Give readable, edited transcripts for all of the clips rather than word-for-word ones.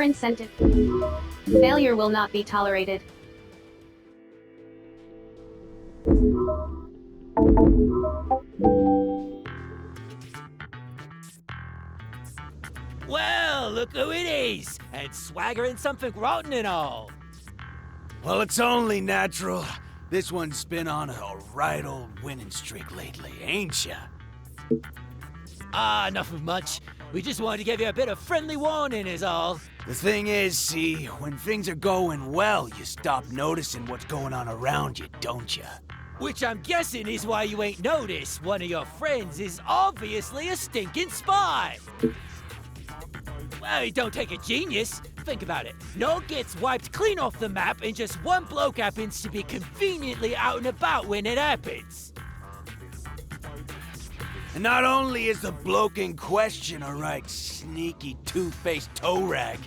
incentive. Failure will not be tolerated. Well, look who it is! And swaggering something rotten and all. Well, it's only natural. This one's been on a right old winning streak lately, ain't ya? Ah, enough of much. We just wanted to give you a bit of friendly warning is all. The thing is, see, when things are going well, you stop noticing what's going on around you, don't ya? Which I'm guessing is why you ain't noticed one of your friends is obviously a stinking spy. Well, it don't take a genius. Think about it. Nog gets wiped clean off the map and just one bloke happens to be conveniently out and about when it happens. And not only is the bloke in question a right sneaky two-faced toe rag,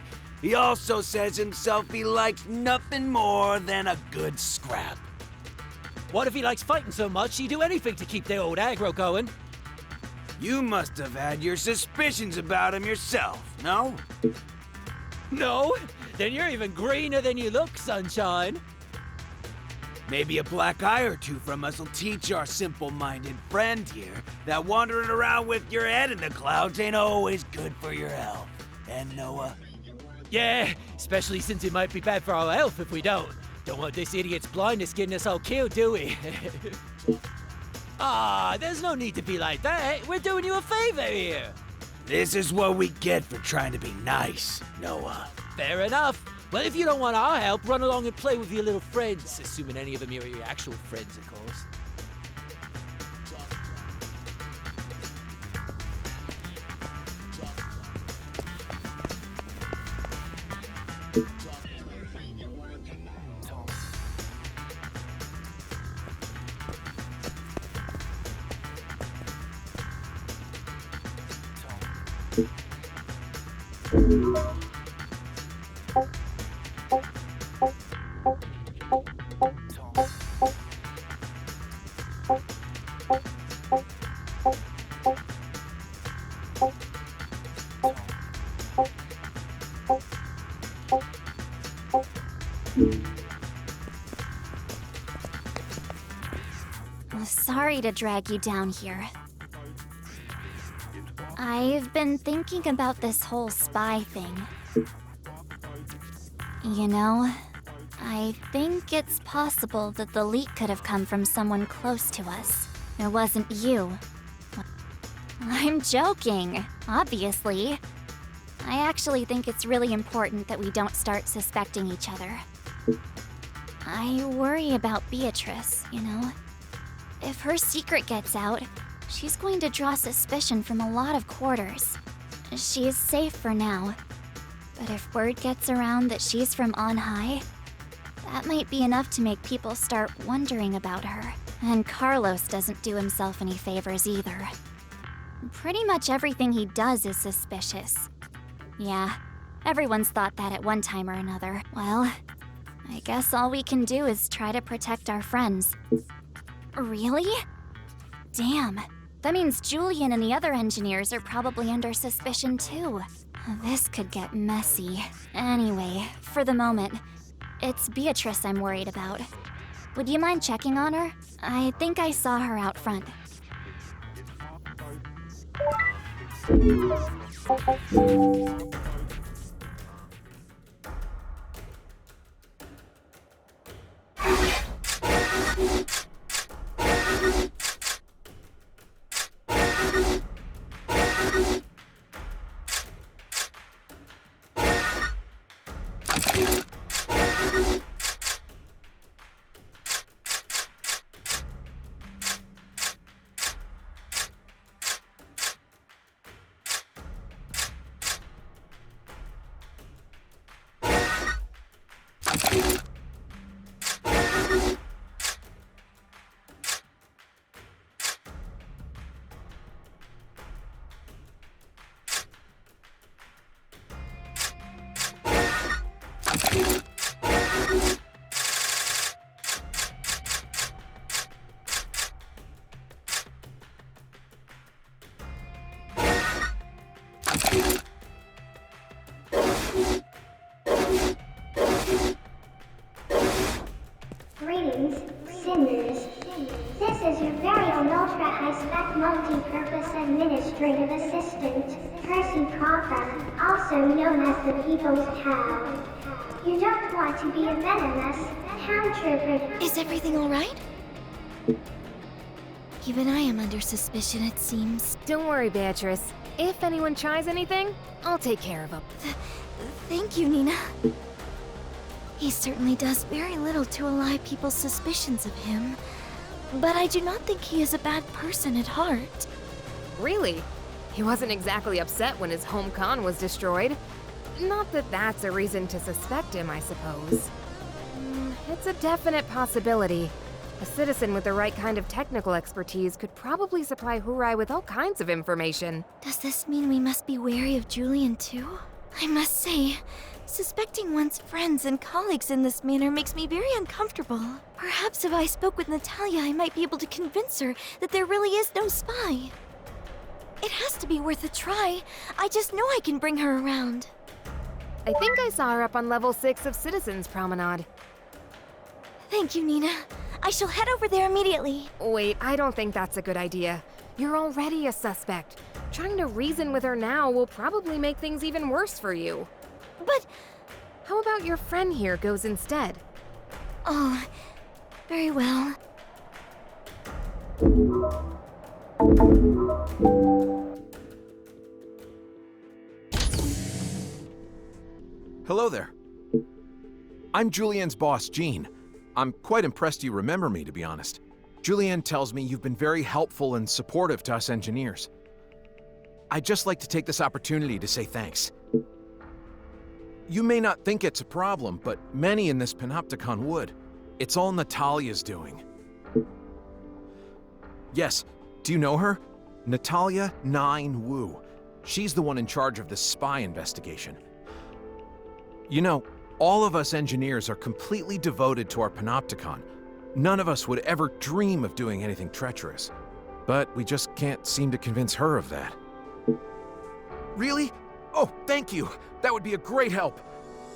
he also says himself he likes nothing more than a good scrap. What if he likes fighting so much he'd do anything to keep the old aggro going? You must have had your suspicions about him yourself, no? No? Then you're even greener than you look, sunshine. Maybe a black eye or two from us will teach our simple-minded friend here that wandering around with your head in the clouds ain't always good for your health. And Noah? Yeah, especially since it might be bad for our health if we don't. Don't want this idiot's blindness getting us all killed, do we? Ah, there's no need to be like that. We're doing you a favor here. This is what we get for trying to be nice, Noah. Fair enough. Well, if you don't want our help, run along and play with your little friends, assuming any of them are your actual friends, of course. Sorry to drag you down here. I've been thinking about this whole spy thing. You know, I think it's possible that the leak could have come from someone close to us. It wasn't you. I'm joking, obviously. I actually think it's really important that we don't start suspecting each other. I worry about Beatrice, you know? If her secret gets out, she's going to draw suspicion from a lot of quarters. She is safe for now. But if word gets around that she's from on high, that might be enough to make people start wondering about her. And Carlos doesn't do himself any favors either. Pretty much everything he does is suspicious. Yeah, everyone's thought that at one time or another. Well, I guess all we can do is try to protect our friends. Really? Damn. That means Julian and the other engineers are probably under suspicion too. This could get messy. Anyway, for the moment, it's Beatrice I'm worried about. Would you mind checking on her? I think I saw her out front. multi-purpose administrative assistant, Percy Cawthon, also known as the People's Pal. You don't want to be a venomous town trooper. Is everything alright? Even I am under suspicion, it seems. Don't worry, Beatrice. If anyone tries anything, I'll take care of them. Thank you, Nina. He certainly does very little to allay people's suspicions of him. But I do not think he is a bad person at heart. Really? He wasn't exactly upset when his home con was destroyed. Not that that's a reason to suspect him, I suppose. It's a definite possibility. A citizen with the right kind of technical expertise could probably supply Hurai with all kinds of information. Does this mean we must be wary of Julian too? I must say, suspecting one's friends and colleagues in this manner makes me very uncomfortable. Perhaps if I spoke with Natalia, I might be able to convince her that there really is no spy. It has to be worth a try. I just know I can bring her around. I think I saw her up on level 6 of Citizens Promenade. Thank you, Nina. I shall head over there immediately. Wait, I don't think that's a good idea. You're already a suspect. Trying to reason with her now will probably make things even worse for you. But... How about your friend here goes instead? Oh, very well. Hello there. I'm Julian's boss, Jean. I'm quite impressed you remember me, to be honest. Julian tells me you've been very helpful and supportive to us engineers. I'd just like to take this opportunity to say thanks. You may not think it's a problem, but many in this Panopticon would. It's all Natalia's doing. Yes, do you know her? Natalia 9 Wu. She's the one in charge of this spy investigation. You know, all of us engineers are completely devoted to our Panopticon. None of us would ever dream of doing anything treacherous. But we just can't seem to convince her of that. Really? Oh, thank you. That would be a great help.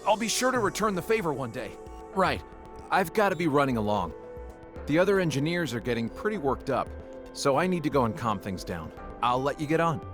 I'll be sure to return the favor one day. Right. I've got to be running along. The other engineers are getting pretty worked up, so I need to go and calm things down. I'll let you get on.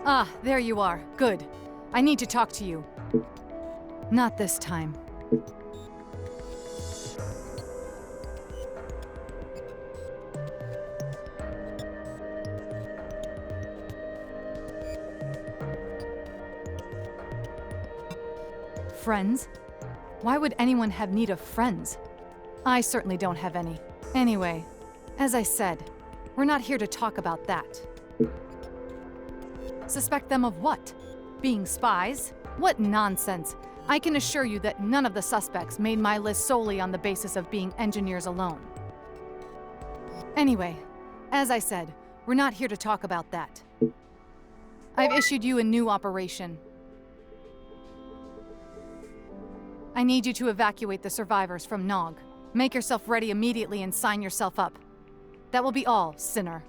Ah, there you are. Good. I need to talk to you. Not this time. Friends? Why would anyone have need of friends? I certainly don't have any. Anyway, as I said, we're not here to talk about that. Suspect them of what? Being spies? What nonsense! I can assure you that none of the suspects made my list solely on the basis of being engineers alone. Anyway, as I said, we're not here to talk about that. I've issued you a new operation. I need you to evacuate the survivors from Nog. Make yourself ready immediately and sign yourself up. That will be all, sinner.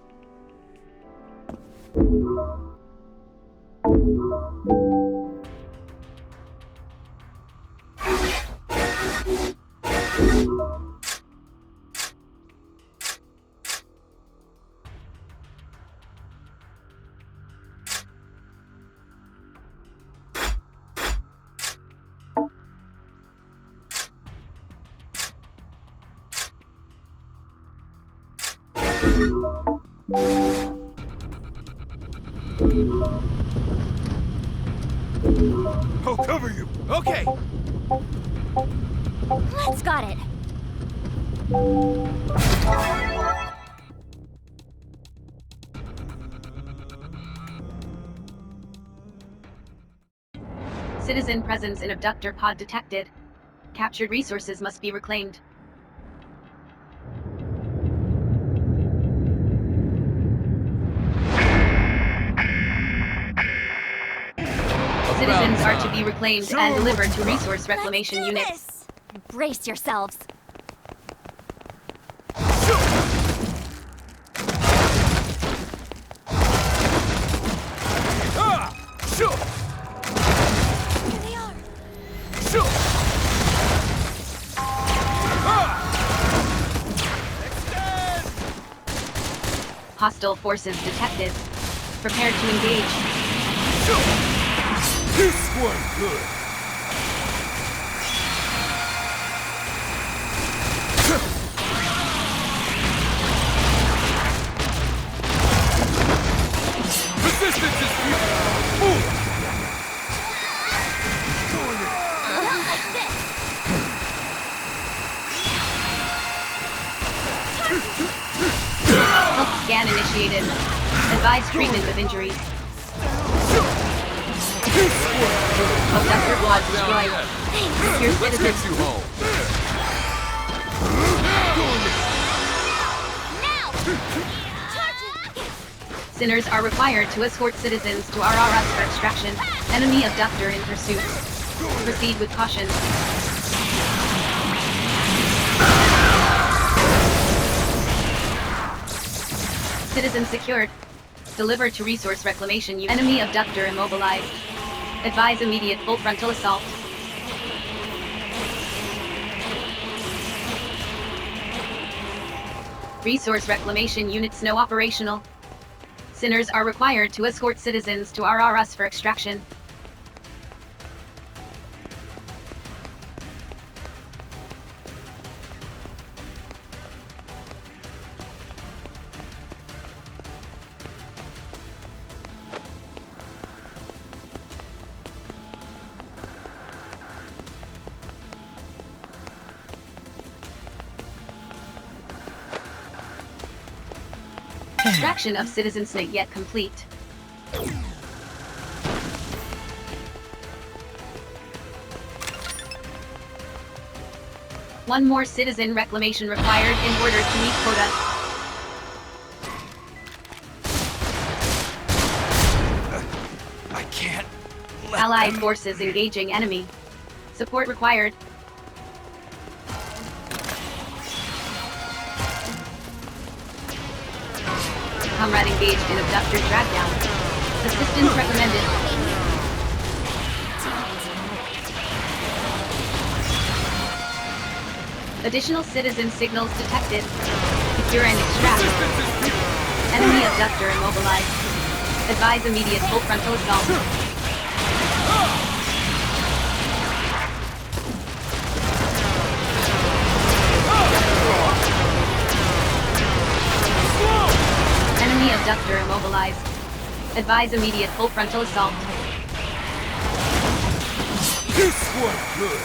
I'll cover you. Okay. Let's got it. Citizen presence in abductor pod detected. Captured resources must be reclaimed. Citizens are to be reclaimed and delivered to resource reclamation units. Brace yourselves. Here they are. Hostile forces detected. Prepare to engage. This one good. Resistance is futile. Move. Not like this. Health scan initiated. Advise treatment of injuries. Abductor pod destroyed. Secure citizens. you home. Now! Charge! Sinners are required to escort citizens to RRS for extraction. Enemy abductor in pursuit. Proceed with caution. Citizen secured. Delivered to resource reclamation unit. Enemy abductor immobilized. Advise immediate full frontal assault. Resource reclamation units no operational. Sinners are required to escort citizens to RRS for extraction. Extraction of citizens not yet complete. One more citizen reclamation required in order to meet quota. I can't let Allied them- forces engaging enemy. Support required. Comrade engaged in abductor dragdown. Assistance recommended. Additional citizen signals detected. Secure and extract. Enemy abductor immobilized. Advise immediate full frontal assault. Enemy abductor immobilized. Advise immediate full frontal assault. This one good.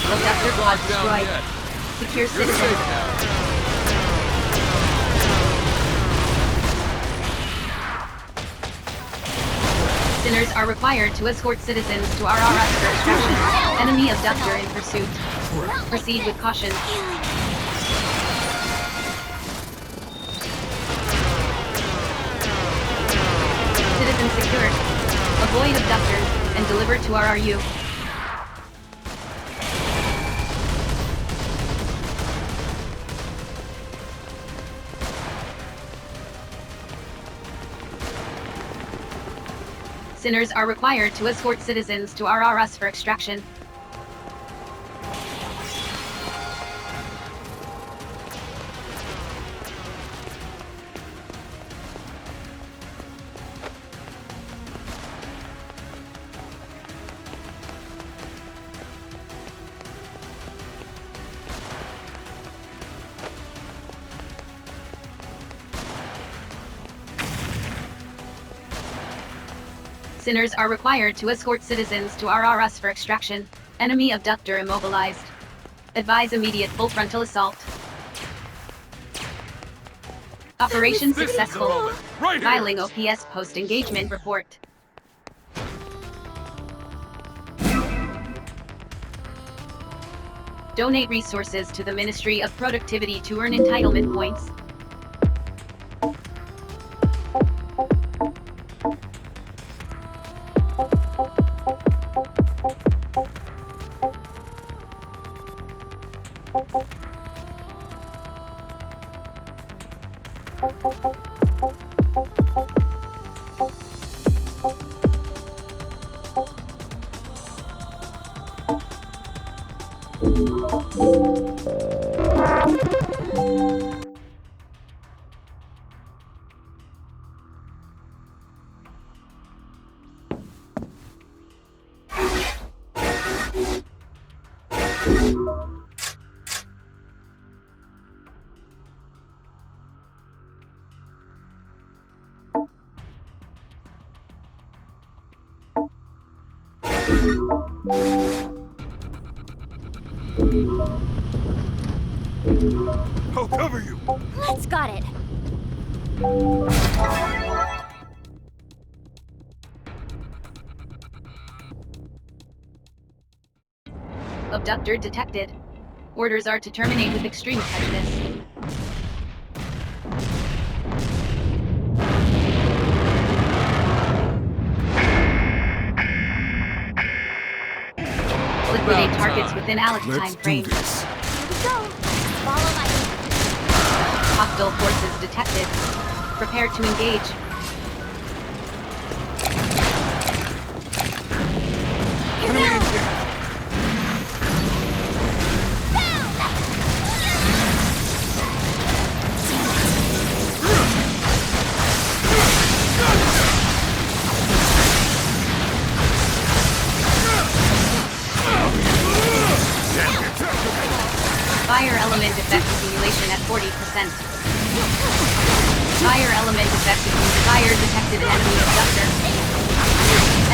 Abductor pod destroyed. Secure citizens. Sinners are required to escort citizens to RRS for extraction. Enemy abductor in pursuit. Proceed with caution. Citizen secured. Avoid abductors and deliver to RRU. Sinners are required to escort citizens to RRS for extraction. Sinners are required to escort citizens to RRS for extraction. Enemy abductor immobilized. Advise immediate full frontal assault. Operation successful. Right here. Filing OPS post-engagement report. Donate resources to the Ministry of Productivity to earn entitlement points. I'll cover you! Let's got it. Abductor detected. Orders are to terminate with extreme prejudice. Liquidate targets within Alex time frame. Here we go. Follow my lead. Hostile forces detected. Prepare to engage. Here now. Fire element effect accumulation at 40%. Fire element effect accumulation. Fire detected enemy abductor.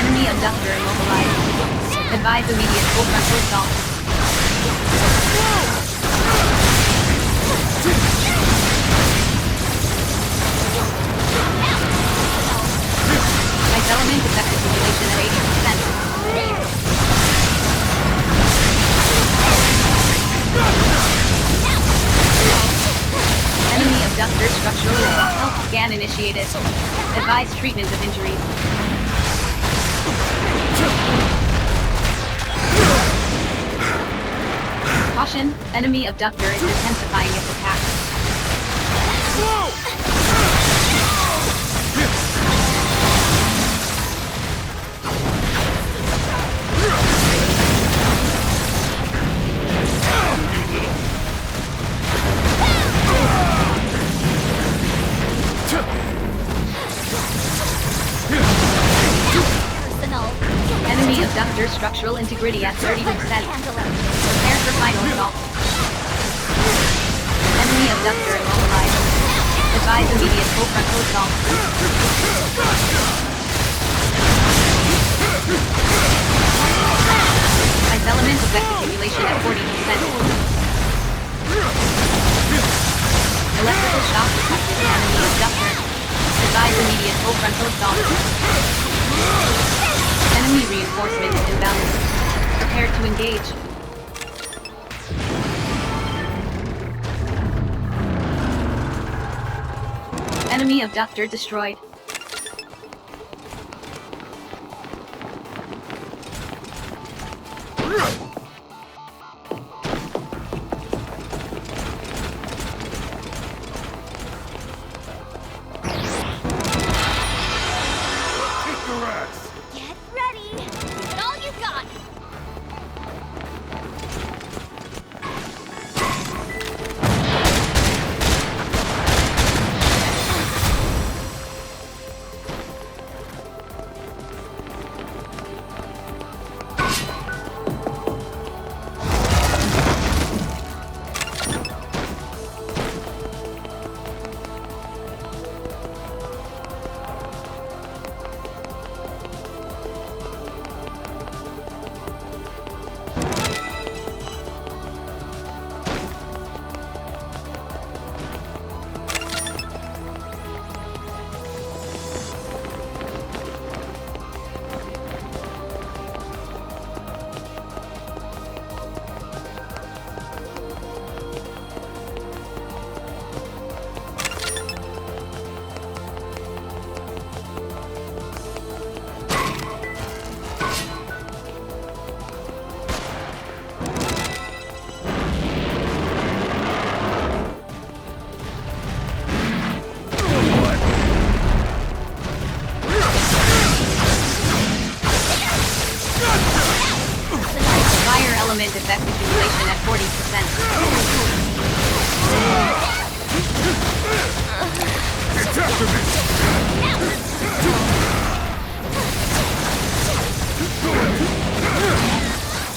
Enemy abductor immobilized. Advise immediate full frontal assault. Ice element effect accumulation at 80%. Enemy abductor structural health scan initiated. Advise treatment of injuries. Caution, enemy abductor is intensifying its attack. Enemy abductor structural integrity at 30%. Prepare for final assault. Enemy abductor immobilized. Advise immediate full frontal assault. Ice element effect accumulation at 40%. Electrical shock detected in enemy abductor. Advise immediate full frontal assault. Enemy reinforcements inbound. Prepare to engage. Enemy abductor destroyed. Get ready. Give it all you got. effect accumulation at 40%. It's after me!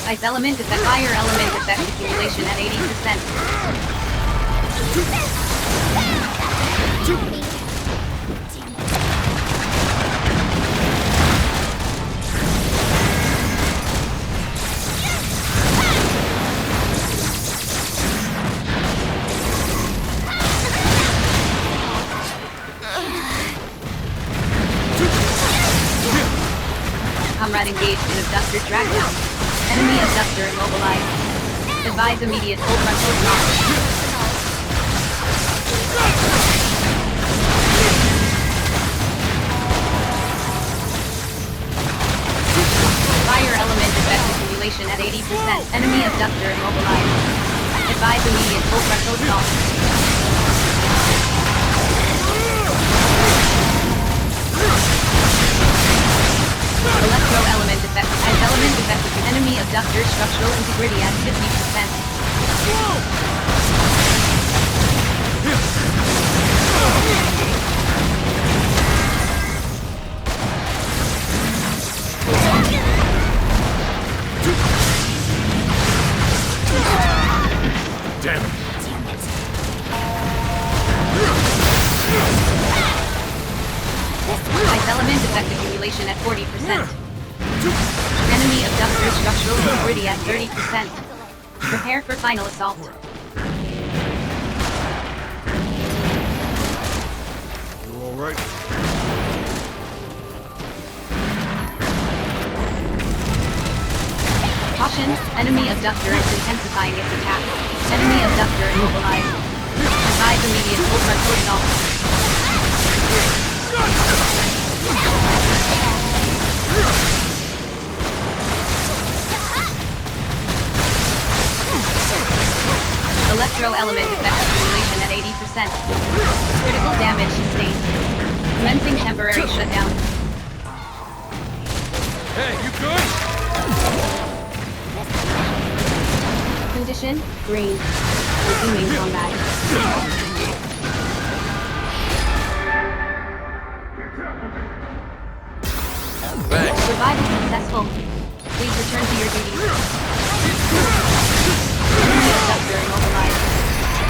Ice element effect, fire element effect accumulation at 80%. Comrade engaged in abductor trackdown. Enemy abductor immobilized. Advise immediate full frontal assault. Fire element effect accumulation at 80%. Enemy abductor immobilized. Advise immediate full frontal assault. Electro element effect. As element effect. Enemy abductor structural integrity at 50%. Damn it! Ice element effect accumulation at 40%. Enemy abductor structural integrity at 30%. Prepare for final assault. You alright? Caution, enemy abductor is intensifying its attack. Enemy abductor immobilized. Advise immediate full frontal assault. Electro element effect accumulation at 80%. Critical damage sustained. Commencing temporary shutdown. Hey, you good? Condition green. Resuming combat. Thanks. Survival successful. Please return to your duties. Enemy abductor immobilized.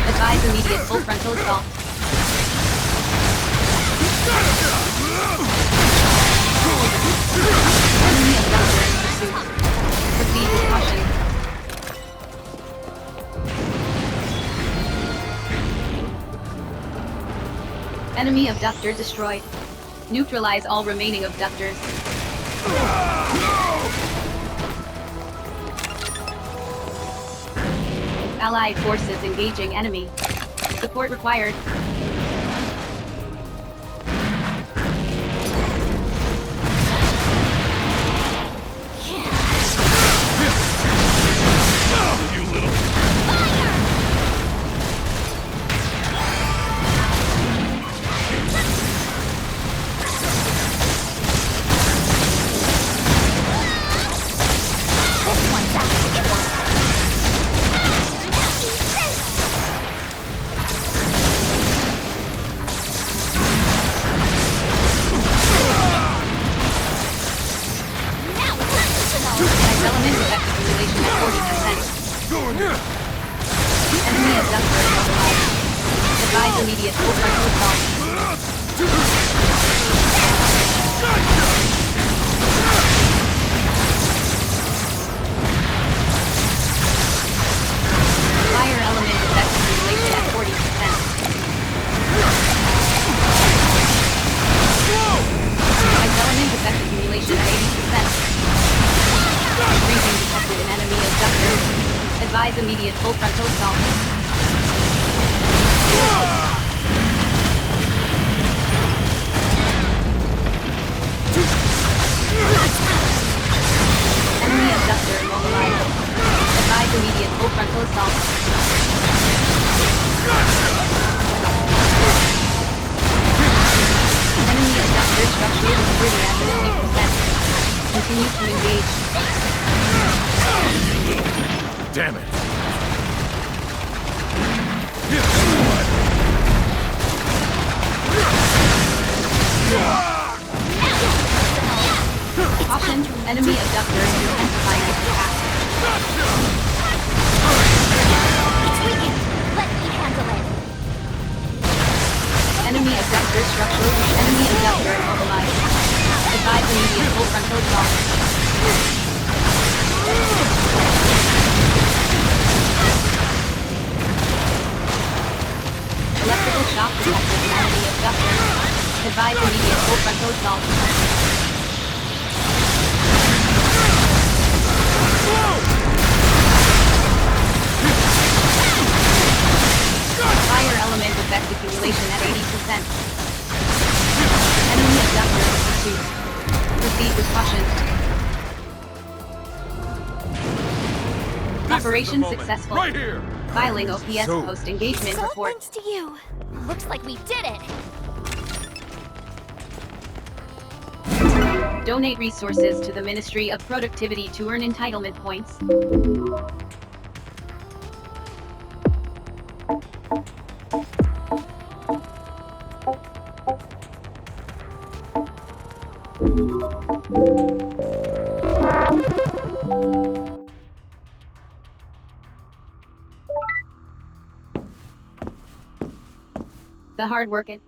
Advise immediate full frontal assault. Enemy abductor in pursuit. Proceed with caution. Enemy abductor destroyed. Neutralize all remaining abductors. Allied forces engaging enemy. Support required. You little... Element effect accumulation at 40%. Enemy abductor immobilized. Advise immediate full frontal assault. Fire element effect accumulation at 40%. Ice element effect accumulation at 80%. Breathing detected an enemy abductor. Advise immediate full frontal assault. Enemy abductor immobilized. Advise immediate full frontal assault. Enemy abductor structural integrity at 50%. Continue to engage. Damn it. Caution, enemy abductor is intensifying its attack. It's weakened. Let me handle it. Enemy abductor structural. Enemy abductor immobilized. Advise immediate full frontal assault. Electrical shock detected in enemy abductor. Advise immediate full frontal assault. Fire element effect accumulation at 80%. Enemy abductor in pursuit. Proceed with caution. Operation successful. Right here! Filing OPS So- post-engagement So report. thanks to you. Looks like we did it. Donate resources to the Ministry of Productivity to earn entitlement points. The hard working.